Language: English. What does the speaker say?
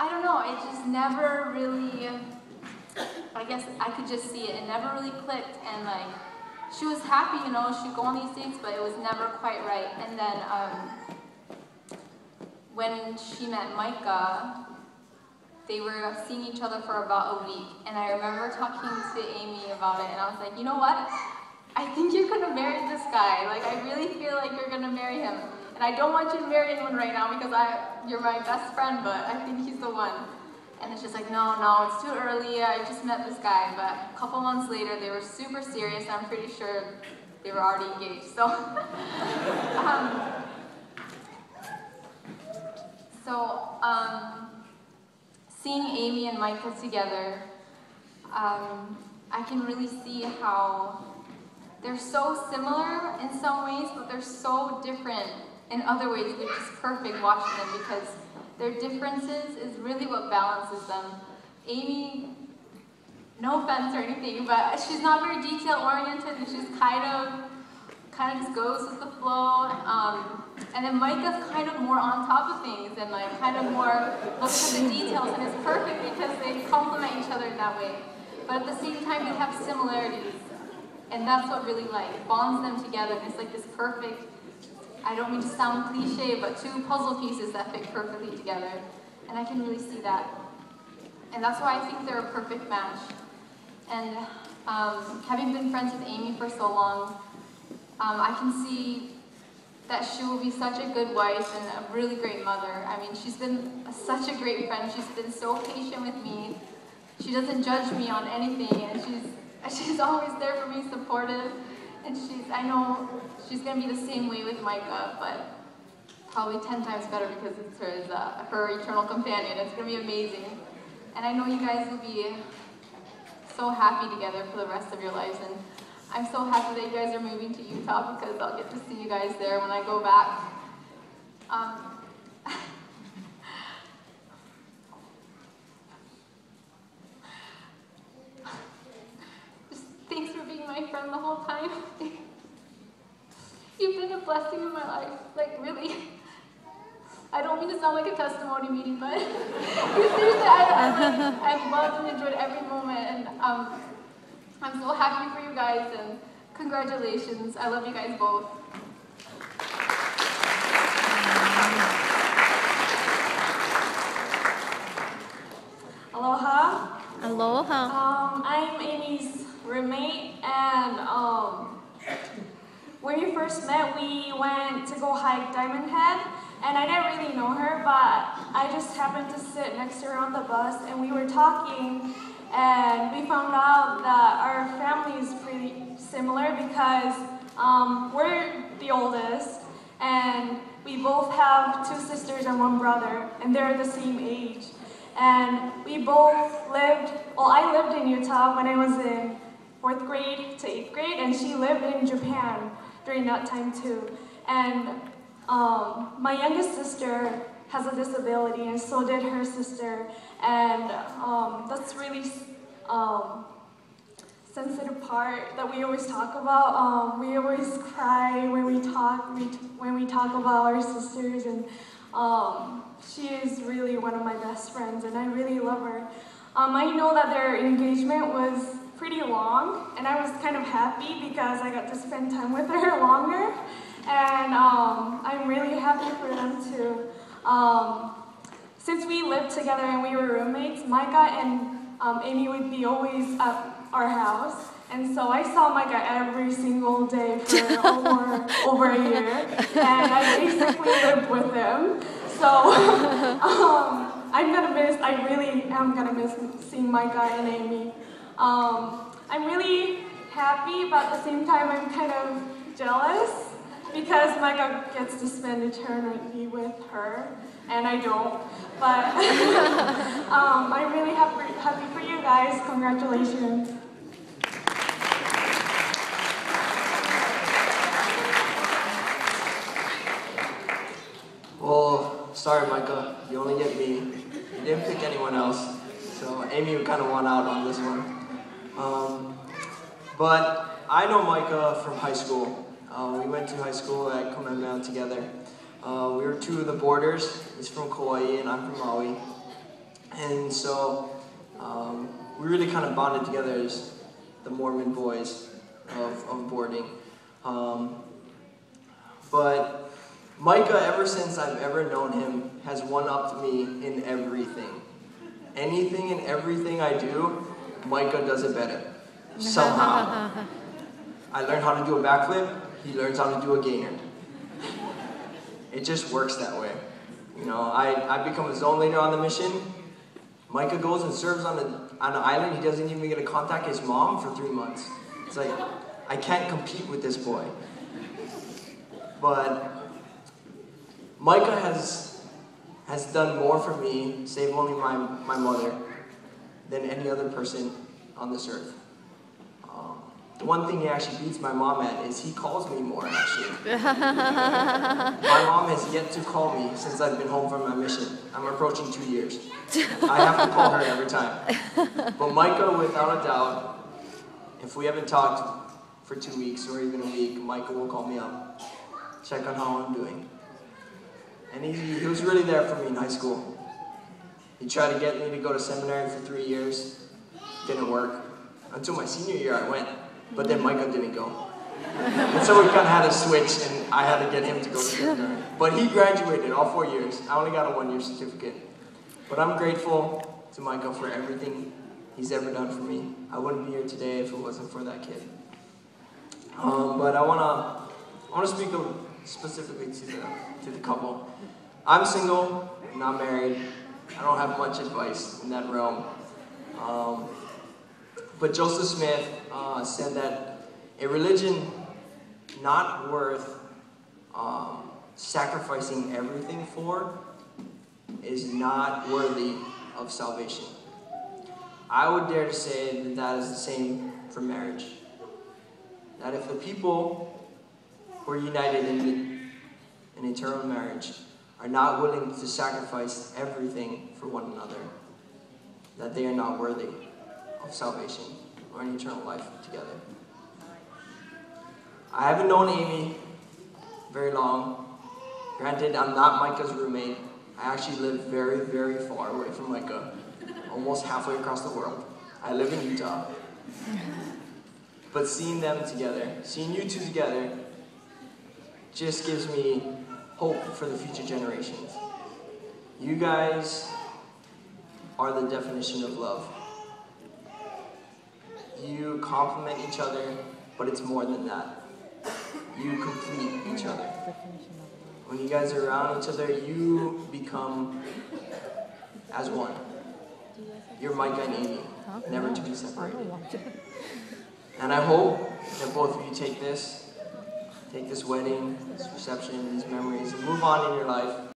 I don't know, it just never really, I guess I could just see it. It never really clicked, and like, she was happy, you know, she'd go on these dates, but it was never quite right. And then when she met Micah, they were seeing each other for about a week, and I remember talking to Amy about it, and I was like, you know what? I think you're gonna marry this guy. Like, I really feel like you're gonna marry him. And I don't want you to marry anyone right now because you're my best friend, but I think he's the one. And it's just like, no, it's too early. I just met this guy. But a couple months later, they were super serious. I'm pretty sure they were already engaged. Seeing Amy and Micah together, I can really see how they're so similar in some ways, but they're so different in other ways, which is perfect watching them because their differences is really what balances them. Amy, no offense or anything, but she's not very detail-oriented, and she's kind of just goes with the flow. And then Micah's kind of more on top of things and like kind of more looks at the details, and it's perfect because they complement each other in that way. But at the same time, they have similarities, and that's what really like bonds them together. And it's like this perfect, I don't mean to sound cliche, but two puzzle pieces that fit perfectly together. And I can really see that. And that's why I think they're a perfect match. And having been friends with Amy for so long, I can see that she will be such a good wife and a really great mother. I mean, she's been such a great friend. She's been so patient with me. She doesn't judge me on anything, and she's always there for me, supportive. And I know she's gonna be the same way with Micah, but probably 10 times better because it's her eternal companion. It's gonna be amazing. And I know you guys will be so happy together for the rest of your lives. And I'm so happy that you guys are moving to Utah because I'll get to see you guys there when I go back. Just thanks for being my friend the whole time. You've been a blessing in my life, like really. I don't mean to sound like a testimony meeting, but seriously, I've loved and enjoyed every moment, and I'm so happy for you guys, and congratulations. I love you guys both. Aloha. Aloha. I'm Amy's roommate, and when we first met, we went to go hike Diamond Head, and I didn't really know her, but I just happened to sit next to her on the bus, and we were talking, and we found out that our family is pretty similar because we're the oldest, and we both have 2 sisters and 1 brother, and they're the same age. And we both lived, well, I lived in Utah when I was in 4th grade to 8th grade, and she lived in Japan during that time too. And my youngest sister has a disability, and so did her sister, and that's really sensitive part that we always talk about. We always cry when we talk about our sisters, and she is really one of my best friends, and I really love her. I know that their engagement was pretty long, and I was kind of happy because I got to spend time with her longer, and I'm really happy for them too. Since we lived together and we were roommates, Micah and Amy would be always at our house, and so I saw Micah every single day for over a year, and I basically lived with him. So I really am gonna miss seeing Micah and Amy. I'm really happy, but at the same time I'm kind of jealous because Micah gets to spend eternity with her, and I don't. But I'm really happy for you guys. Congratulations. Well, sorry, Micah. You only get me. You didn't pick anyone else. So Amy kind of won out on this one. But I know Micah from high school. We went to high school at Kamehameha together. We were 2 of the boarders. He's from Kauai and I'm from Maui. And so we really kind of bonded together as the Mormon boys of boarding. But Micah, ever since I've ever known him, has one-upped me in everything. Anything and everything I do, Micah does it better. Somehow. I learned how to do a backflip, he learns how to do a gainer. It just works that way. You know, I become a zone leader on the mission. Micah goes and serves on an island. He doesn't even get to contact his mom for 3 months. It's like, I can't compete with this boy. But Micah has done more for me, save only my mother, than any other person on this earth. The one thing he actually beats my mom at is he calls me more, actually. My mom has yet to call me since I've been home from my mission. I'm approaching 2 years. I have to call her every time. But Micah, without a doubt, if we haven't talked for 2 weeks or even a week, Micah will call me up, check on how I'm doing. And he was really there for me in high school. He tried to get me to go to seminary for 3 years. Didn't work. Until my senior year I went. But then Micah didn't go. And so we kind of had a switch, and I had to get him to go to seminary. But he graduated all 4 years. I only got a 1-year certificate. But I'm grateful to Micah for everything he's ever done for me. I wouldn't be here today if it wasn't for that kid. But I wanna speak specifically to the couple. I'm single, not married. I don't have much advice in that realm. But Joseph Smith said that a religion not worth sacrificing everything for is not worthy of salvation. I would dare to say that that is the same for marriage. That if the people who are united in an eternal marriage are not willing to sacrifice everything for one another, that they are not worthy of salvation or an eternal life together. I haven't known Amy very long. Granted, I'm not Micah's roommate. I actually live very, very far away from Micah, almost halfway across the world. I live in Utah. But seeing them together, seeing you two together, just gives me hope for the future generations. You guys are the definition of love. You complement each other, but it's more than that. You complete each other. When you guys are around each other, you become as one. You're Micah and Amy, never to be separated. And I hope that both of you take this wedding, this reception, these memories, and move on in your life